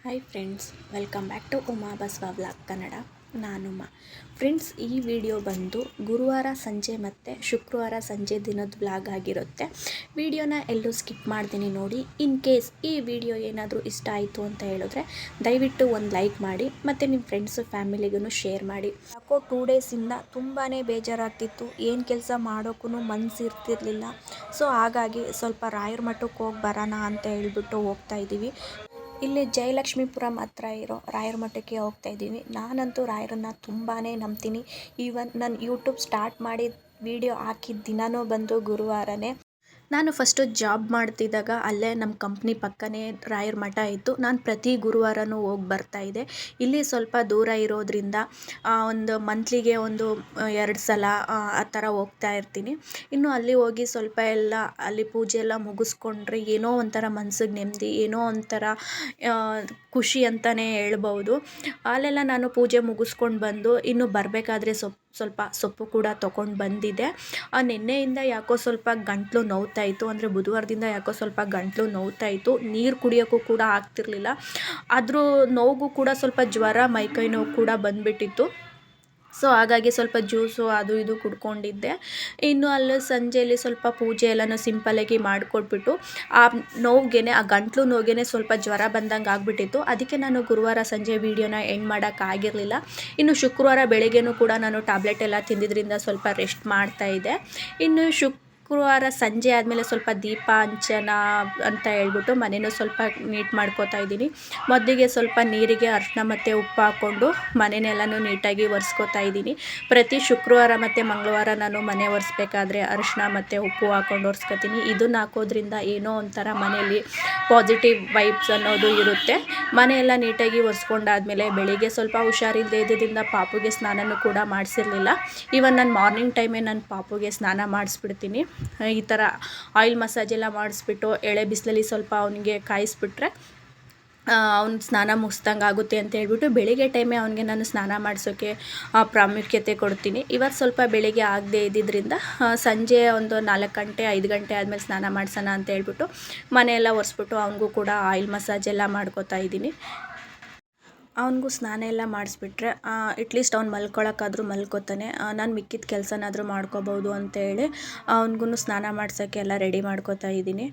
Hi friends, welcome back to Uma Basava vlog Kannada. ನಾನು Uma. Friends, ಈ video ಬಂದು ಗುರುವಾರ ಸಂಜೆ ಮತ್ತು ಶುಕ್ರವಾರ ಸಂಜೆ ದಿನದ ವ್ಲಾಗ್ ಆಗಿರುತ್ತೆ. ವಿಡಿಯೋನ ಎಲ್ಲೂ ಸ್ಕಿಪ್ ಮಾಡ್ತೀನಿ ನೋಡಿ. ಇನ್ ಕೇಸ್ ಈ ವಿಡಿಯೋ ಏನಾದರೂ ಇಷ್ಟ ಆಯಿತು ಅಂತ ಹೇಳಿದ್ರೆ ದಯವಿಟ್ಟು ಒಂದು ಲೈಕ್ ಮಾಡಿ ಮತ್ತು ನಿಮ್ಮ ಫ್ರೆಂಡ್ಸು ಫ್ಯಾಮಿಲಿಗೂ ಶೇರ್ ಮಾಡಿ. ಯಾಕೋ 2 ಡೇಸಿಂದ ತುಂಬಾ ಬೇಜಾರಾಗ್ತಿತ್ತು. ಏನು ಕೆಲಸ ಮಾಡೋಕ್ಕೂ ಮನಸ್ಸಿರ್ತಿರ್ಲಿಲ್ಲ. ಸೊ ಹಾಗಾಗಿ ಸ್ವಲ್ಪ ರಾಯರ ಮಠಕ್ಕೆ ಹೋಗಿ ಬರೋಣ ಅಂತ ಹೇಳ್ಬಿಟ್ಟು ಹೋಗ್ತಾ ಇದ್ದೀವಿ. ಇಲ್ಲಿ ಜಯಲಕ್ಷ್ಮೀಪುರಂ ಹತ್ರ ಇರೋ ರಾಯರ ಮಠಕ್ಕೆ ಹೋಗ್ತಾ ಇದ್ದೀವಿ. ನಾನಂತೂ ರಾಯರನ್ನು ತುಂಬಾ ನಂಬ್ತೀನಿ. ಈವನ್ ನಾನು ಯೂಟ್ಯೂಬ್ ಸ್ಟಾರ್ಟ್ ಮಾಡಿ ವಿಡಿಯೋ ಹಾಕಿದ ದಿನವೂ ಬಂದು ಗುರುವಾರನೇ. ನಾನು ಫಸ್ಟು ಜಾಬ್ ಮಾಡ್ತಿದ್ದಾಗ ಅಲ್ಲೇ ನಮ್ಮ ಕಂಪ್ನಿ ಪಕ್ಕನೇ ರಾಯರ ಮಠ ಇತ್ತು. ನಾನು ಪ್ರತಿ ಗುರುವಾರನೂ ಹೋಗಿ ಬರ್ತಾಯಿದ್ದೆ. ಇಲ್ಲಿ ಸ್ವಲ್ಪ ದೂರ ಇರೋದ್ರಿಂದ ಒಂದು ಮಂತ್ಲಿಗೆ ಒಂದು 2 ಸಲ ಆ ಥರ ಹೋಗ್ತಾ ಇರ್ತೀನಿ. ಇನ್ನು ಅಲ್ಲಿ ಹೋಗಿ ಸ್ವಲ್ಪ ಎಲ್ಲ ಅಲ್ಲಿ ಪೂಜೆ ಎಲ್ಲ ಮುಗಿಸ್ಕೊಂಡ್ರೆ ಏನೋ ಒಂಥರ ಮನ್ಸಿಗೆ ನೆಮ್ಮದಿ, ಏನೋ ಒಂಥರ ಖುಷಿ ಅಂತಲೇ ಹೇಳ್ಬೋದು. ಅಲ್ಲೆಲ್ಲ ನಾನು ಪೂಜೆ ಮುಗಿಸ್ಕೊಂಡು ಬಂದು ಇನ್ನು ಬರಬೇಕಾದ್ರೆ ಸ್ವಲ್ಪ ಸೊಪ್ಪು ಕೂಡ ತೊಗೊಂಡು ಬಂದಿದ್ದೆ. ನಿನ್ನೆಯಿಂದ ಯಾಕೋ ಸ್ವಲ್ಪ ಗಂಟಲು ನೋವ್ತಾ ಇತ್ತು. ಅಂದರೆ ಬುಧವಾರದಿಂದ ಯಾಕೋ ಸ್ವಲ್ಪ ಗಂಟಲು ನೋವ್ತಾ ಇತ್ತು. ನೀರು ಕುಡಿಯೋಕ್ಕೂ ಕೂಡ ಆಗ್ತಿರ್ಲಿಲ್ಲ. ಆದರೂ ನೋವಿಗೂ ಕೂಡ ಸ್ವಲ್ಪ ಜ್ವರ, ಮೈಕೈ ನೋವು ಕೂಡ ಬಂದುಬಿಟ್ಟಿತ್ತು. ಸೊ ಹಾಗಾಗಿ ಸ್ವಲ್ಪ ಜ್ಯೂಸು ಅದು ಇದು ಕುಡ್ಕೊಂಡಿದ್ದೆ. ಇನ್ನು ಅಲ್ಲಿ ಸಂಜೆಯಲ್ಲಿ ಸ್ವಲ್ಪ ಪೂಜೆ ಎಲ್ಲನೂ ಸಿಂಪಲ್ಲಾಗಿ ಮಾಡಿಕೊಟ್ಬಿಟ್ಟು ಆ ನೋವಿಗೆ, ಆ ಗಂಟಲು ನೋವಿಗೆ ಸ್ವಲ್ಪ ಜ್ವರ ಬಂದಂಗೆ ಆಗಿಬಿಟ್ಟಿತ್ತು. ಅದಕ್ಕೆ ನಾನು ಗುರುವಾರ ಸಂಜೆ ವೀಡಿಯೋನ ಎಂಡ್ ಮಾಡೋಕ್ಕಾಗಿರಲಿಲ್ಲ. ಇನ್ನು ಶುಕ್ರವಾರ ಬೆಳಗ್ಗೆನೂ ಕೂಡ ನಾನು ಟ್ಯಾಬ್ಲೆಟ್ ಎಲ್ಲ ತಿಂದಿದ್ದರಿಂದ ಸ್ವಲ್ಪ ರೆಸ್ಟ್ ಮಾಡ್ತಾಯಿದ್ದೆ. ಇನ್ನು ಶುಕ್ರವಾರ ಸಂಜೆ ಆದಮೇಲೆ ಸ್ವಲ್ಪ ದೀಪ ಹಂಚೋಣ ಅಂತ ಹೇಳ್ಬಿಟ್ಟು ಮನೆಯೂ ಸ್ವಲ್ಪ ನೀಟ್ ಮಾಡ್ಕೋತಾ ಇದ್ದೀನಿ. ಮೊದಲಿಗೆ ಸ್ವಲ್ಪ ನೀರಿಗೆ ಅರಿಶಿನ ಮತ್ತು ಉಪ್ಪು ಹಾಕ್ಕೊಂಡು ಮನೆಯೆಲ್ಲನೂ ನೀಟಾಗಿ ಒರೆಸ್ಕೋತಾ ಇದ್ದೀನಿ. ಪ್ರತಿ ಶುಕ್ರವಾರ ಮತ್ತು ಮಂಗಳವಾರ ನಾನು ಮನೆ ಒರೆಸ್ಬೇಕಾದ್ರೆ ಅರಿಶಿನ ಮತ್ತು ಉಪ್ಪು ಹಾಕ್ಕೊಂಡು ಒರೆಸ್ಕೊತೀನಿ. ಇದನ್ನು ಹಾಕೋದ್ರಿಂದ ಏನೋ ಒಂಥರ ಮನೆಯಲ್ಲಿ ಪಾಸಿಟಿವ್ ವೈಬ್ಸ್ ಅನ್ನೋದು ಇರುತ್ತೆ. ಮನೆಯೆಲ್ಲ ನೀಟಾಗಿ ಒರೆಸ್ಕೊಂಡಾದ್ಮೇಲೆ ಬೆಳಿಗ್ಗೆ ಸ್ವಲ್ಪ ಹುಷಾರಿಲ್ಲದೆ ಇದ್ದಿದ್ದರಿಂದ ಪಾಪುಗೆ ಸ್ನಾನನೂ ಕೂಡ ಮಾಡಿಸಿರಲಿಲ್ಲ. ಈವನ್ ನಾನು ಮಾರ್ನಿಂಗ್ ಟೈಮೇ ನನ್ನ ಪಾಪುಗೆ ಸ್ನಾನ ಮಾಡಿಸ್ಬಿಡ್ತೀನಿ. ಈ ಥರ ಆಯಿಲ್ ಮಸಾಜ್ ಎಲ್ಲ ಮಾಡಿಸ್ಬಿಟ್ಟು ಎಳೆ ಬಿಸಿಲಲ್ಲಿ ಸ್ವಲ್ಪ ಅವನಿಗೆ ಕಾಯಿಸ್ಬಿಟ್ರೆ ಅವ್ನು ಸ್ನಾನ ಮುಗಿಸ್ದಂಗೆ ಆಗುತ್ತೆ ಅಂತ ಹೇಳ್ಬಿಟ್ಟು ಬೆಳಿಗ್ಗೆ ಟೈಮೇ ಅವನಿಗೆ ನಾನು ಸ್ನಾನ ಮಾಡಿಸೋಕ್ಕೆ ಪ್ರಾಮುಖ್ಯತೆ ಕೊಡ್ತೀನಿ. ಇವತ್ತು ಸ್ವಲ್ಪ ಬೆಳಿಗ್ಗೆ ಆಗದೆ ಇದ್ದಿದ್ದರಿಂದ ಸಂಜೆ ಒಂದು 4 ಗಂಟೆ 5 ಗಂಟೆ ಆದಮೇಲೆ ಸ್ನಾನ ಮಾಡಿಸೋಣ ಅಂತ ಹೇಳ್ಬಿಟ್ಟು ಮನೆಯೆಲ್ಲ ಒರೆಸ್ಬಿಟ್ಟು ಅವನಿಗೂ ಕೂಡ ಆಯಿಲ್ ಮಸಾಜ್ ಎಲ್ಲ ಮಾಡ್ಕೋತಾ ಇದ್ದೀನಿ. ಅವನಿಗೂ ಸ್ನಾನ ಎಲ್ಲ ಮಾಡಿಸ್ಬಿಟ್ರೆ ಅಟ್ಲೀಸ್ಟ್ ಅವ್ನು ಮಲ್ಕೊಳ್ಳೋಕ್ಕಾದ್ರೂ ಮಲ್ಕೋತಾನೆ. ನಾನು ಮಿಕ್ಕಿದ ಕೆಲಸನಾದರೂ ಮಾಡ್ಕೋಬೋದು ಅಂತೇಳಿ ಅವ್ನಿಗೂ ಸ್ನಾನ ಮಾಡ್ಸೋಕ್ಕೆ ಎಲ್ಲ ರೆಡಿ ಮಾಡ್ಕೋತಾ ಇದ್ದೀನಿ.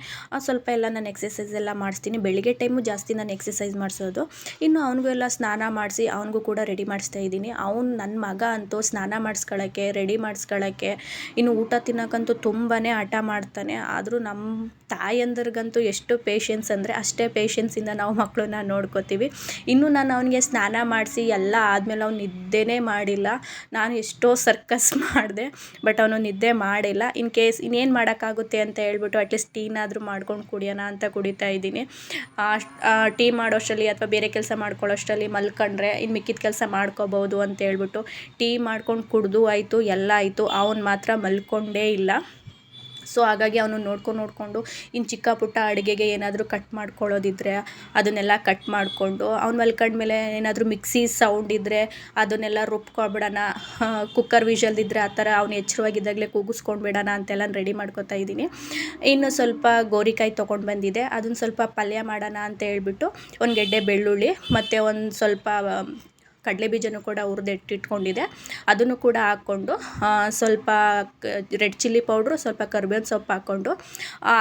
ಸ್ವಲ್ಪ ಎಲ್ಲ ನಾನು ಎಕ್ಸಸೈಸ್ ಎಲ್ಲ ಮಾಡಿಸ್ತೀನಿ. ಬೆಳಿಗ್ಗೆ ಟೈಮು ಜಾಸ್ತಿ ನಾನು ಎಕ್ಸಸೈಸ್ ಮಾಡಿಸೋದು. ಇನ್ನು ಅವನಿಗೂ ಎಲ್ಲ ಸ್ನಾನ ಮಾಡಿಸಿ ಅವನಿಗೂ ಕೂಡ ರೆಡಿ ಮಾಡಿಸ್ತಾ ಇದ್ದೀನಿ. ನನ್ನ ಮಗ ಅಂತೂ ಸ್ನಾನ ಮಾಡಿಸ್ಕೊಳ್ಳೋಕ್ಕೆ, ರೆಡಿ ಮಾಡಿಸ್ಕೊಳ್ಳೋಕ್ಕೆ, ಇನ್ನು ಊಟ ತಿನ್ನೋಕ್ಕಂತೂ ತುಂಬಾ ಹಠ ಮಾಡ್ತಾನೆ. ಆದರೂ ನಮ್ಮ ತಾಯಂದಿರಿಗಂತೂ ಎಷ್ಟು ಪೇಷನ್ಸ್ ಅಂದರೆ ಅಷ್ಟೇ ಪೇಷನ್ಸಿಂದ ನಾವು ಮಕ್ಕಳನ್ನ ನೋಡ್ಕೋತೀವಿ. ಇನ್ನು ನಾನು ಅವನಿಗೆ ಸ್ನಾನ ಮಾಡಿಸಿ ಎಲ್ಲ ಆದಮೇಲೆ ಅವ್ನು ನಿದ್ದೆನೇ ಮಾಡಿಲ್ಲ. ನಾನು ಎಷ್ಟೋ ಸರ್ಕಸ್ ಮಾಡಿದೆ, ಬಟ್ ಅವನು ನಿದ್ದೆ ಮಾಡಿಲ್ಲ. ಇನ್ ಕೇಸ್ ಇನ್ನೇನು ಮಾಡೋಕ್ಕಾಗುತ್ತೆ ಅಂತ ಹೇಳ್ಬಿಟ್ಟು ಅಟ್ಲೀಸ್ಟ್ ಟೀನಾದರೂ ಮಾಡ್ಕೊಂಡು ಕುಡಿಯೋಣ ಅಂತ ಕುಡಿತಾ ಇದ್ದೀನಿ. ಟೀ ಮಾಡೋಷ್ಟರಲ್ಲಿ ಅಥವಾ ಬೇರೆ ಕೆಲಸ ಮಾಡ್ಕೊಳ್ಳೋಷ್ಟರಲ್ಲಿ ಮಲ್ಕೊಂಡ್ರೆ ಇನ್ನು ಮಿಕ್ಕಿದ ಕೆಲಸ ಮಾಡ್ಕೋಬೋದು ಅಂತ ಹೇಳ್ಬಿಟ್ಟು ಟೀ ಮಾಡ್ಕೊಂಡು ಕುಡಿದು ಆಯಿತು, ಎಲ್ಲ ಆಯಿತು. ಅವನು ಮಾತ್ರ ಮಲ್ಕೊಂಡೇ ಇಲ್ಲ. ಸೊ ಹಾಗಾಗಿ ಅವನು ನೋಡ್ಕೊಂಡು ಇನ್ನು ಚಿಕ್ಕ ಪುಟ್ಟ ಅಡುಗೆಗೆ ಏನಾದರೂ ಕಟ್ ಮಾಡ್ಕೊಳ್ಳೋದಿದ್ರೆ ಅದನ್ನೆಲ್ಲ ಕಟ್ ಮಾಡಿಕೊಂಡು ಅವ್ನು ಮಲ್ಕೊಂಡ್ಮೇಲೆ ಏನಾದರೂ ಮಿಕ್ಸಿ ಸೌಂಡ್ ಇದ್ದರೆ ಅದನ್ನೆಲ್ಲ ರುಬ್ಕೊಬಿಡೋಣ, ಕುಕ್ಕರ್ ವಿಷಲ್ದಿದ್ದರೆ ಆ ಥರ ಅವ್ನು ಎಚ್ಚರವಾಗಿದ್ದಾಗಲೇ ಕೂಗಿಸ್ಕೊಂಡು ಬಿಡೋಣ ಅಂತೆಲ್ಲ ರೆಡಿ ಮಾಡ್ಕೊತಾ ಇದ್ದೀನಿ. ಇನ್ನು ಸ್ವಲ್ಪ ಗೋರಿಕಾಯಿ ತೊಗೊಂಡು ಬಂದಿದ್ದೆ, ಅದನ್ನು ಸ್ವಲ್ಪ ಪಲ್ಯ ಮಾಡೋಣ ಅಂತ ಹೇಳ್ಬಿಟ್ಟು ಒಂದು ಗೆಡ್ಡೆ ಬೆಳ್ಳುಳ್ಳಿ ಮತ್ತು ಒಂದು ಸ್ವಲ್ಪ ಕಡಲೆ ಬೀಜನೂ ಕೂಡ ಹುರಿದಿಟ್ಟಿಟ್ಕೊಂಡಿದ್ದೆ. ಅದನ್ನು ಕೂಡ ಹಾಕ್ಕೊಂಡು ಸ್ವಲ್ಪ ರೆಡ್ ಚಿಲ್ಲಿ ಪೌಡ್ರು, ಸ್ವಲ್ಪ ಕರಿಬೇವಿನ ಸೊಪ್ಪು ಹಾಕ್ಕೊಂಡು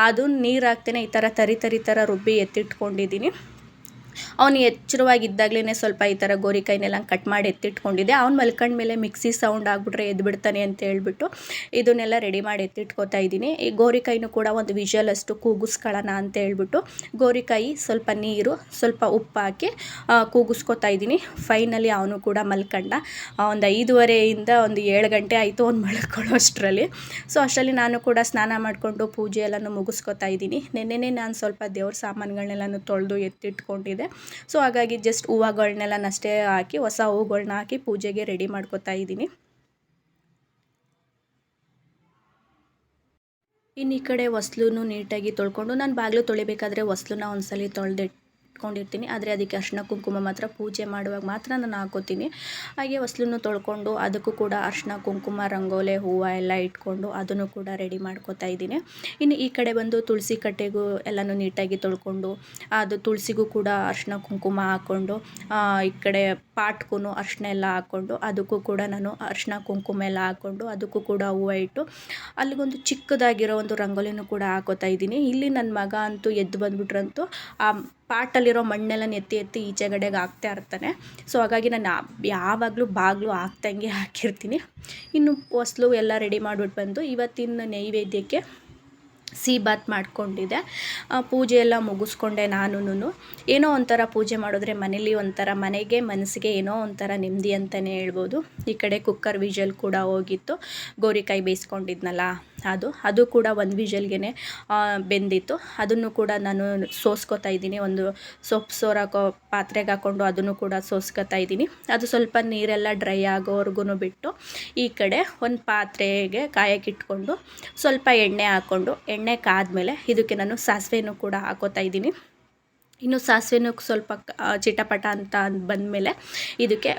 ಅದನ್ನು ನೀರು ಹಾಕ್ತೇನೆ ಈ ಥರ ತರಿ ಥರ ರುಬ್ಬಿ ಎತ್ತಿಟ್ಕೊಂಡಿದ್ದೀನಿ. ಅವನು ಎಚ್ಚರವಾಗಿದ್ದಾಗಲೇ ಸ್ವಲ್ಪ ಈ ಥರ ಗೋರಿಕಾಯಿನೆಲ್ಲ ಕಟ್ ಮಾಡಿ ಎತ್ತಿಟ್ಕೊಂಡಿದ್ದೆ. ಅವ್ನು ಮಲ್ಕೊಂಡ್ಮೇಲೆ ಮಿಕ್ಸಿ ಸೌಂಡ್ ಆಗಿಬಿಟ್ರೆ ಎದ್ಬಿಡ್ತಾನೆ ಅಂತ ಹೇಳ್ಬಿಟ್ಟು ಇದನ್ನೆಲ್ಲ ರೆಡಿ ಮಾಡಿ ಎತ್ತಿಟ್ಕೋತಾ ಇದ್ದೀನಿ. ಈ ಗೋರಿಕಾಯಿನೂ ಕೂಡ ಒಂದು ವಿಷಲಷ್ಟು ಕೂಗಿಸ್ಕೊಳ್ಳೋಣ ಅಂತ ಹೇಳ್ಬಿಟ್ಟು ಗೋರಿಕಾಯಿ, ಸ್ವಲ್ಪ ನೀರು, ಸ್ವಲ್ಪ ಉಪ್ಪು ಹಾಕಿ ಕೂಗಿಸ್ಕೋತಾ ಇದ್ದೀನಿ. ಫೈನಲಿ ಅವನು ಕೂಡ ಮಲ್ಕೊಂಡ. ಒಂದು 5:30 ಒಂದು 7 ಗಂಟೆ ಆಯಿತು ಅವ್ನು ಮಲ್ಕೊಳ್ಳೋ ಅಷ್ಟರಲ್ಲಿ. ಸೊ ಅಷ್ಟರಲ್ಲಿ ನಾನು ಕೂಡ ಸ್ನಾನ ಮಾಡಿಕೊಂಡು ಪೂಜೆ ಎಲ್ಲನೂ ಮುಗಿಸ್ಕೋತಾ ಇದ್ದೀನಿ. ನೆನ್ನೆನೇ ನಾನು ಸ್ವಲ್ಪ ದೇವ್ರ ಸಾಮಾನುಗಳನ್ನೆಲ್ಲನೂ ತೊಳೆದು ಎತ್ತಿಟ್ಕೊಂಡಿದ್ದೆ. ಸೊ ಹಾಗಾಗಿ ಜಸ್ಟ್ ಹೂವುಗಳ್ನೆಲ್ಲನಷ್ಟೇ ಹಾಕಿ, ಹೊಸ ಹೂವುಗಳ್ನ ಹಾಕಿ ಪೂಜೆಗೆ ರೆಡಿ ಮಾಡ್ಕೋತಾ ಇದ್ದೀನಿ. ಇನ್ನು ಈ ಕಡೆ ಹೊಸ್ಲೂ ನೀಟಾಗಿ ತೊಳ್ಕೊಂಡು, ನಾನು ಬಾಗಿಲು ತೊಳಿಬೇಕಾದ್ರೆ ಹೊಸ್ಲನ್ನ ಒಂದ್ಸಲ ಇಟ್ಕೊಂಡಿರ್ತೀನಿ. ಆದರೆ ಅದಕ್ಕೆ ಅರಿಶಿನ ಕುಂಕುಮ ಮಾತ್ರ ಪೂಜೆ ಮಾಡುವಾಗ ಮಾತ್ರ ನಾನು ಹಾಕೋತೀನಿ. ಹಾಗೆ ಹೊಸ್ಲನ್ನು ತೊಳ್ಕೊಂಡು ಅದಕ್ಕೂ ಕೂಡ ಅರಿಶಿನ ಕುಂಕುಮ ರಂಗೋಲೆ ಹೂವು ಎಲ್ಲ ಇಟ್ಕೊಂಡು ಅದನ್ನು ಕೂಡ ರೆಡಿ ಮಾಡ್ಕೋತಾ ಇದ್ದೀನಿ. ಇನ್ನು ಈ ಕಡೆ ಬಂದು ತುಳಸಿ ಕಟ್ಟೆಗೂ ಎಲ್ಲನೂ ನೀಟಾಗಿ ತೊಳ್ಕೊಂಡು ಅದು ತುಳಸಿಗೂ ಕೂಡ ಅರಿಶಿನ ಕುಂಕುಮ ಹಾಕ್ಕೊಂಡು ಈ ಕಡೆ ಪಾಟ್ಗೂ ಅರಿಶಿನ ಎಲ್ಲ ಹಾಕ್ಕೊಂಡು ಅದಕ್ಕೂ ಕೂಡ ನಾನು ಅರಿಶಿನ ಕುಂಕುಮ ಎಲ್ಲ ಹಾಕ್ಕೊಂಡು ಅದಕ್ಕೂ ಕೂಡ ಹೂವು ಇಟ್ಟು ಅಲ್ಲಿಗೊಂದು ಚಿಕ್ಕದಾಗಿರೋ ಒಂದು ರಂಗೋಲಿನೂ ಕೂಡ ಹಾಕೋತಾ ಇದ್ದೀನಿ. ಇಲ್ಲಿ ನನ್ನ ಮಗ ಅಂತೂ ಎದ್ದು ಬಂದುಬಿಟ್ರಂತೂ ಆ ಪಾಟಲ್ಲಿರೋ ಮಣ್ಣೆಲ್ಲ ಎತ್ತಿ ಈಚೆಗಡೆಗೆ ಹಾಕ್ತಾ ಇರ್ತಾನೆ. ಸೊ ಹಾಗಾಗಿ ನಾನು ಯಾವಾಗಲೂ ಬಾಗಿಲು ಹಾಕ್ದಂಗೆ ಹಾಕಿರ್ತೀನಿ. ಇನ್ನು ಹೊಸ್ಲು ಎಲ್ಲ ರೆಡಿ ಮಾಡಿಬಿಟ್ಟು ಬಂದು ಇವತ್ತಿನ ನೈವೇದ್ಯಕ್ಕೆ ಬಾತ್ ಮಾಡ್ಕೊಂಡಿದ್ದೆ. ಪೂಜೆ ಎಲ್ಲ ಮುಗಿಸ್ಕೊಂಡೆ. ನಾನು ಏನೋ ಒಂಥರ ಪೂಜೆ ಮಾಡಿದ್ರೆ ಮನೇಲಿ ಒಂಥರ ಮನೆಗೆ ಮನಸ್ಸಿಗೆ ಏನೋ ಒಂಥರ ನೆಮ್ಮದಿ ಅಂತಲೇ ಹೇಳ್ಬೋದು. ಈ ಕಡೆ ಕುಕ್ಕರ್ ವಿಷಲ್ ಕೂಡ ಹೋಗಿತ್ತು. ಗೋರಿಕಾಯಿ ಬೇಯಿಸ್ಕೊಂಡಿದ್ನಲ್ಲ ಅದು ಕೂಡ ಒಂದು ವಿಷಲ್ಗೆ ಬೆಂದಿತ್ತು. ಅದನ್ನು ಕೂಡ ನಾನು ಸೋಸ್ಕೊತಾ ಇದ್ದೀನಿ. ಒಂದು ಸೊಪ್ಪು ಸೋರಾಕೋ ಪಾತ್ರೆಗೆ ಹಾಕ್ಕೊಂಡು ಅದನ್ನು ಕೂಡ ಸೋಸ್ಕೊತಾ ಇದ್ದೀನಿ. ಅದು ಸ್ವಲ್ಪ ನೀರೆಲ್ಲ ಡ್ರೈ ಆಗೋವರೆಗೂ ಬಿಟ್ಟು ಈ ಕಡೆ ಒಂದು ಪಾತ್ರೆಗೆ ಕಾಯಕ್ಕೆ ಇಟ್ಕೊಂಡು ಸ್ವಲ್ಪ ಎಣ್ಣೆ ಹಾಕ್ಕೊಂಡು ಎಣ್ಣೆ ಕಾದ್ಮೇಲೆ ಇದಕ್ಕೆ ನಾನು ಸಾಸಿವೆನೂ ಕೂಡ ಹಾಕೋತಾ ಇದ್ದೀನಿ. ಇನ್ನು ಸಾಸಿವೆನೂ ಸ್ವಲ್ಪ ಚಿಟಪಟ ಅಂತ ಬಂದಮೇಲೆ ಇದಕ್ಕೆ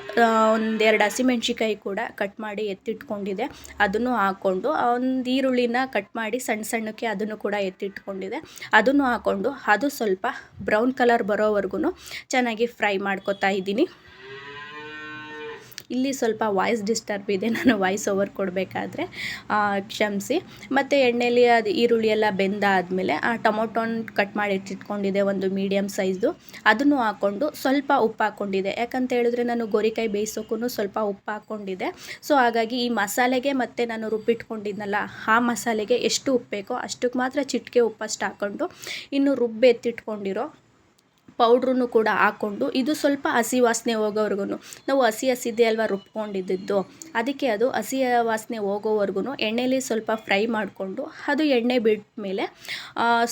ಒಂದೆರಡು ಹಸಿಮೆಣ್ಸಿಕಾಯಿ ಕೂಡ ಕಟ್ ಮಾಡಿ ಎತ್ತಿಟ್ಕೊಂಡಿದ್ದೆ. ಅದನ್ನು ಹಾಕ್ಕೊಂಡು ಒಂದು ಈರುಳ್ಳಿನ ಕಟ್ ಮಾಡಿ ಸಣ್ಣ ಸಣ್ಣಕ್ಕೆ ಅದನ್ನು ಕೂಡ ಎತ್ತಿಟ್ಕೊಂಡಿದ್ದೆ. ಅದನ್ನು ಹಾಕ್ಕೊಂಡು ಅದು ಸ್ವಲ್ಪ ಬ್ರೌನ್ ಕಲರ್ ಬರೋವರೆಗೂ ಚೆನ್ನಾಗಿ ಫ್ರೈ ಮಾಡ್ಕೊತಾ ಇದ್ದೀನಿ. ಇಲ್ಲಿ ಸ್ವಲ್ಪ ವಾಯ್ಸ್ ಡಿಸ್ಟರ್ಬ್ ಇದೆ, ನಾನು ವಾಯ್ಸ್ ಓವರ್ ಕೊಡಬೇಕಾದ್ರೆ ಕ್ಷಮಿಸಿ. ಮತ್ತು ಎಣ್ಣೆಯಲ್ಲಿ ಅದು ಈರುಳ್ಳಿ ಎಲ್ಲ ಬೆಂದಾದಮೇಲೆ ಆ ಟೊಮೊಟೊನ ಕಟ್ ಮಾಡಿ ಇಟ್ಟಿಟ್ಕೊಂಡಿದ್ದೆ ಒಂದು ಮೀಡಿಯಮ್ ಸೈಜ್ದು. ಅದನ್ನು ಹಾಕ್ಕೊಂಡು ಸ್ವಲ್ಪ ಉಪ್ಪು ಹಾಕ್ಕೊಂಡಿದ್ದೆ. ಯಾಕಂತ ಹೇಳಿದ್ರೆ ನಾನು ಗೋರಿಕಾಯಿ ಬೇಯಿಸೋಕ್ಕೂ ಸ್ವಲ್ಪ ಉಪ್ಪು ಹಾಕ್ಕೊಂಡಿದ್ದೆ. ಸೊ ಹಾಗಾಗಿ ಈ ಮಸಾಲೆಗೆ ಮತ್ತು ನಾನು ರುಬ್ಬಿಟ್ಕೊಂಡಿದ್ನಲ್ಲ ಆ ಮಸಾಲೆಗೆ ಎಷ್ಟು ಉಪ್ಪು ಬೇಕೋ ಅಷ್ಟಕ್ಕೆ ಮಾತ್ರ ಚಿಟಿಕೆ ಉಪ್ಪಷ್ಟು ಹಾಕ್ಕೊಂಡು ಇನ್ನು ರುಬ್ಬೆತ್ತಿಟ್ಕೊಂಡಿರೋ ಪೌಡ್ರನ್ನು ಕೂಡ ಹಾಕ್ಕೊಂಡು ಇದು ಸ್ವಲ್ಪ ಹಸಿ ವಾಸನೆ ಹೋಗೋವರೆಗೂ ನಾವು ಹಸಿದೇ ಅಲ್ವಾ ರುಬ್ಕೊಂಡಿದ್ದು, ಅದಕ್ಕೆ ಅದು ಹಸಿ ವಾಸನೆ ಹೋಗೋವರೆಗೂ ಎಣ್ಣೆಲಿ ಸ್ವಲ್ಪ ಫ್ರೈ ಮಾಡಿಕೊಂಡು ಅದು ಎಣ್ಣೆ ಬಿಟ್ಟ ಮೇಲೆ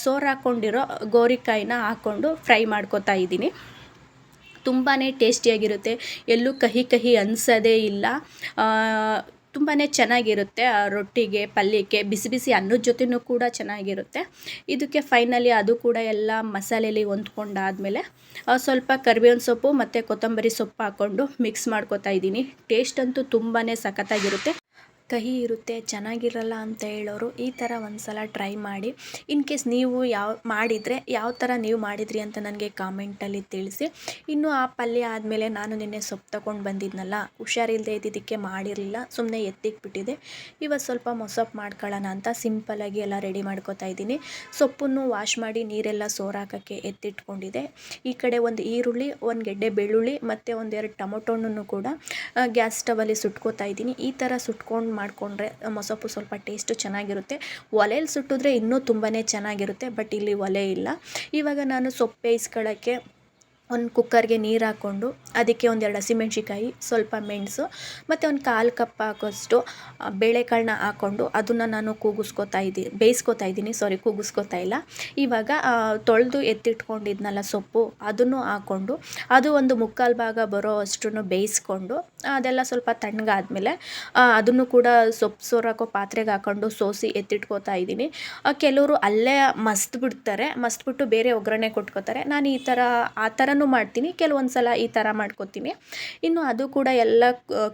ಸೋರು ಹಾಕ್ಕೊಂಡಿರೋ ಗೋರಿಕಾಯಿನ ಹಾಕ್ಕೊಂಡು ಫ್ರೈ ಮಾಡ್ಕೊತಾ ಇದ್ದೀನಿ. ತುಂಬಾ ಟೇಸ್ಟಿಯಾಗಿರುತ್ತೆ. ಎಲ್ಲೂ ಕಹಿ ಅನಿಸೋದೇ ಇಲ್ಲ. ತುಂಬಾ ಚೆನ್ನಾಗಿರುತ್ತೆ. ರೊಟ್ಟಿಗೆ, ಪಲ್ಯಕ್ಕೆ, ಬಿಸಿ ಬಿಸಿ ಅನ್ನದ ಜೊತೆನೂ ಕೂಡ ಚೆನ್ನಾಗಿರುತ್ತೆ. ಇದಕ್ಕೆ ಫೈನಲಿ ಅದು ಕೂಡ ಎಲ್ಲ ಮಸಾಲೆಯಲ್ಲಿ ಹೊಂದ್ಕೊಂಡಾದಮೇಲೆ ಸ್ವಲ್ಪ ಕರಿಬೇವಿನ ಸೊಪ್ಪು ಮತ್ತು ಕೊತ್ತಂಬರಿ ಸೊಪ್ಪು ಹಾಕ್ಕೊಂಡು ಮಿಕ್ಸ್ ಮಾಡ್ಕೊತಾ ಇದ್ದೀನಿ. ಟೇಸ್ಟ್ ಅಂತೂ ತುಂಬಾ ಸಖತ್ತಾಗಿರುತ್ತೆ. ಕಹಿ ಇರುತ್ತೆ, ಚೆನ್ನಾಗಿರಲ್ಲ ಅಂತ ಹೇಳೋರು ಈ ಥರ ಒಂದು ಸಲ ಟ್ರೈ ಮಾಡಿ. ಇನ್ ಕೇಸ್ ನೀವು ಯಾವ ಥರ ನೀವು ಮಾಡಿದ್ರಿ ಅಂತ ನನಗೆ ಕಾಮೆಂಟಲ್ಲಿ ತಿಳಿಸಿ. ಇನ್ನು ಆ ಪಲ್ಯ ಆದಮೇಲೆ ನಾನು ನಿನ್ನೆ ಸೊಪ್ಪು ತಗೊಂಡು ಬಂದಿದ್ನಲ್ಲ, ಹುಷಾರಿಲ್ಲದೆ ಇದ್ದಿದ್ದಕ್ಕೆ ಮಾಡಿರಲಿಲ್ಲ, ಸುಮ್ಮನೆ ಎತ್ತಿಕ್ಬಿಟ್ಟಿದೆ. ಇವತ್ತು ಸ್ವಲ್ಪ ಮೊಸಪ್ಪು ಮಾಡ್ಕೊಳ್ಳೋಣ ಅಂತ ಸಿಂಪಲಾಗಿ ಎಲ್ಲ ರೆಡಿ ಮಾಡ್ಕೊತಾ ಇದ್ದೀನಿ. ಸೊಪ್ಪನ್ನು ವಾಶ್ ಮಾಡಿ ನೀರೆಲ್ಲ ಸೋರಾಕೋಕ್ಕೆ ಎತ್ತಿಟ್ಕೊಂಡಿದ್ದೆ. ಈ ಕಡೆ ಒಂದು ಈರುಳ್ಳಿ, ಒಂದು ಗೆಡ್ಡೆ ಬೆಳ್ಳುಳ್ಳಿ ಮತ್ತು ಒಂದೆರಡು ಟೊಮೊಟೊನೂ ಕೂಡ ಗ್ಯಾಸ್ ಸ್ಟವಲ್ಲಿ ಸುಟ್ಕೋತಾ ಇದ್ದೀನಿ. ಈ ಥರ ಸುಟ್ಕೊಂಡು ಮಾಡಿಕೊಂಡ್ರೆ ಮೊಸಪ್ಪು ಸ್ವಲ್ಪ ಟೇಸ್ಟು ಚೆನ್ನಾಗಿರುತ್ತೆ. ಒಲೆಯಲ್ಲಿ ಸುಟ್ಟಿದ್ರೆ ಇನ್ನೂ ತುಂಬಾ ಚೆನ್ನಾಗಿರುತ್ತೆ. ಬಟ್ ಇಲ್ಲಿ ಒಲೆ ಇಲ್ಲ. ಇವಾಗ ನಾನು ಸೊಪ್ಪು ಬೇಯಿಸ್ಕೊಳ್ಳೋಕ್ಕೆ ಒಂದು ಕುಕ್ಕರ್ಗೆ ನೀರು ಹಾಕ್ಕೊಂಡು ಅದಕ್ಕೆ ಒಂದೆರಡು ಹಸಿಮೆಣ್ಸಿಕಾಯಿ, ಸ್ವಲ್ಪ ಮೆಣಸು ಮತ್ತು ಒಂದು 1/4 ಕಪ್ ಹಾಕೋಷ್ಟು ಬೇಳೆಕಾಳನ್ನ ಹಾಕ್ಕೊಂಡು ಅದನ್ನು ನಾನು ಬೇಯಿಸ್ಕೊತಾ ಇದ್ದೀನಿ. ಕೂಗಿಸ್ಕೊತಾ ಇಲ್ಲ. ಇವಾಗ ತೊಳೆದು ಎತ್ತಿಟ್ಕೊಂಡಿದ್ನಲ್ಲ ಸೊಪ್ಪು, ಅದನ್ನು ಹಾಕ್ಕೊಂಡು ಅದು ಒಂದು 3/4 ಭಾಗ ಬರೋ ಅಷ್ಟನ್ನು ಬೇಯಿಸ್ಕೊಂಡು ಅದೆಲ್ಲ ಸ್ವಲ್ಪ ತಣ್ಣಗಾದ್ಮೇಲೆ ಅದನ್ನು ಕೂಡ ಸೊಪ್ಪು ಸೋರಾಕೋ ಪಾತ್ರೆಗೆ ಹಾಕ್ಕೊಂಡು ಸೋಸಿ ಎತ್ತಿಟ್ಕೋತಾ ಇದ್ದೀನಿ. ಕೆಲವರು ಅಲ್ಲೇ ಮಸ್ತ್ಬಿಟ್ಟು ಬೇರೆ ಒಗ್ಗರಣೆ ಕೊಟ್ಕೋತಾರೆ. ನಾನು ಆ ಥರನೂ ಮಾಡ್ತೀನಿ. ಕೆಲವೊಂದು ಸಲ ಈ ಥರ ಮಾಡ್ಕೊತೀನಿ. ಇನ್ನು ಅದು ಕೂಡ ಎಲ್ಲ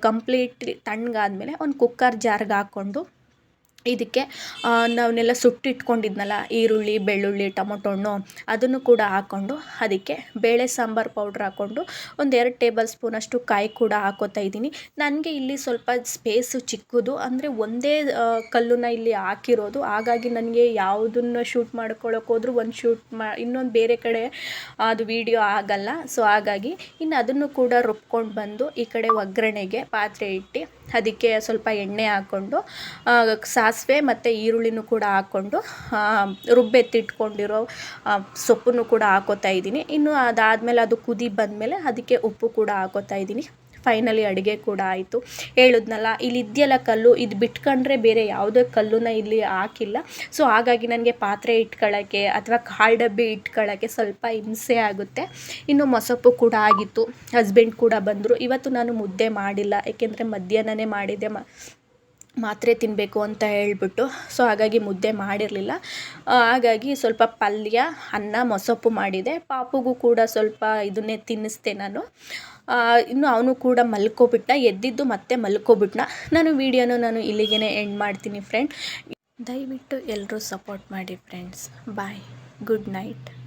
ಕಂಪ್ಲೀಟ್ಲಿ ತಣ್ಣಗಾದ್ಮೇಲೆ ಒಂದು ಕುಕ್ಕರ್ ಜಾರ್ಗೆ ಹಾಕ್ಕೊಂಡು ಇದಕ್ಕೆ ನಾವನ್ನೆಲ್ಲ ಸುಟ್ಟಿಟ್ಕೊಂಡಿದ್ನಲ್ಲ ಈರುಳ್ಳಿ, ಬೆಳ್ಳುಳ್ಳಿ, ಟೊಮೊಟೊ ಅದನ್ನು ಕೂಡ ಹಾಕ್ಕೊಂಡು ಅದಕ್ಕೆ ಬೇಳೆ ಸಾಂಬಾರು ಪೌಡ್ರ್ ಹಾಕ್ಕೊಂಡು ಒಂದು 2 ಟೇಬಲ್ ಸ್ಪೂನಷ್ಟು ಕಾಯಿ ಕೂಡ ಹಾಕೋತಾ ಇದ್ದೀನಿ. ನನಗೆ ಇಲ್ಲಿ ಸ್ವಲ್ಪ ಸ್ಪೇಸು ಚಿಕ್ಕದು, ಅಂದರೆ ಒಂದೇ ಕಲ್ಲನ್ನ ಇಲ್ಲಿ ಹಾಕಿರೋದು. ಹಾಗಾಗಿ ನನಗೆ ಯಾವುದನ್ನು ಶೂಟ್ ಮಾಡ್ಕೊಳ್ಳೋಕೆ ಹೋದ್ರೂ ಇನ್ನೊಂದು ಬೇರೆ ಕಡೆ ಅದು ವಿಡಿಯೋ ಆಗಲ್ಲ. ಸೊ ಹಾಗಾಗಿ ಇನ್ನು ಅದನ್ನು ಕೂಡ ರುಬ್ಕೊಂಡು ಬಂದು ಈ ಕಡೆ ಒಗ್ಗರಣೆಗೆ ಪಾತ್ರೆ ಇಟ್ಟು ಅದಕ್ಕೆ ಸ್ವಲ್ಪ ಎಣ್ಣೆ ಹಾಕ್ಕೊಂಡು ಸಾಸಿವೆ ಮತ್ತು ಈರುಳ್ಳಿನೂ ಕೂಡ ಹಾಕ್ಕೊಂಡು ರುಬ್ಬೆತ್ತಿಟ್ಕೊಂಡಿರೋ ಸೊಪ್ಪನ್ನು ಕೂಡ ಹಾಕೋತಾ ಇದ್ದೀನಿ. ಇನ್ನು ಅದಾದಮೇಲೆ ಅದು ಕುದಿ ಬಂದಮೇಲೆ ಅದಕ್ಕೆ ಉಪ್ಪು ಕೂಡ ಹಾಕೋತಾ ಇದ್ದೀನಿ. ಫೈನಲಿ ಅಡುಗೆ ಕೂಡ ಆಯಿತು. ಹೇಳಿದ್ನಲ್ಲ, ಇಲ್ಲಿ ಇದೆಯಲ್ಲ ಕಲ್ಲು, ಇದು ಬಿಟ್ಕೊಂಡ್ರೆ ಬೇರೆ ಯಾವುದೇ ಕಲ್ಲನ್ನ ಇಲ್ಲಿ ಹಾಕಿಲ್ಲ. ಸೊ ಹಾಗಾಗಿ ನನಗೆ ಪಾತ್ರೆ ಇಟ್ಕೊಳ್ಳೋಕ್ಕೆ ಅಥವಾ ಕಾಳು ಡಬ್ಬಿ ಇಟ್ಕೊಳ್ಳೋಕ್ಕೆ ಸ್ವಲ್ಪ ಹಿಂಸೆ ಆಗುತ್ತೆ. ಇನ್ನು ಮೊಸಪ್ಪು ಕೂಡ ಆಗಿತ್ತು. ಹಸ್ಬೆಂಡ್ ಕೂಡ ಬಂದರು. ಇವತ್ತು ನಾನು ಮುದ್ದೆ ಮಾಡಿಲ್ಲ, ಏಕೆಂದರೆ ಮಧ್ಯಾಹ್ನನೇ ಮಾಡಿದ್ದೆ. ಮಾತ್ರೆ ತಿನ್ನಬೇಕು ಅಂತ ಹೇಳ್ಬಿಟ್ಟು. ಸೊ ಹಾಗಾಗಿ ಮುದ್ದೆ ಮಾಡಿರಲಿಲ್ಲ. ಹಾಗಾಗಿ ಸ್ವಲ್ಪ ಪಲ್ಯ, ಅನ್ನ, ಮೊಸಪ್ಪು ಮಾಡಿದೆ. ಪಾಪುಗೂ ಕೂಡ ಸ್ವಲ್ಪ ಇದನ್ನೇ ತಿನ್ನಿಸ್ದೆ ನಾನು. ಇನ್ನು ಅವನು ಕೂಡ ಮಲ್ಕೊಬಿಟ್ಟ. ಎದ್ದಿದ್ದು ಮತ್ತೆ ಮಲ್ಕೊಬಿಟ್ನ. ನಾನು ಇಲ್ಲಿಗೆ ಎಂಡ್ ಮಾಡ್ತೀನಿ ಫ್ರೆಂಡ್. ದಯವಿಟ್ಟು ಎಲ್ಲರೂ ಸಪೋರ್ಟ್ ಮಾಡಿ ಫ್ರೆಂಡ್ಸ್. ಬಾಯ್, ಗುಡ್ ನೈಟ್.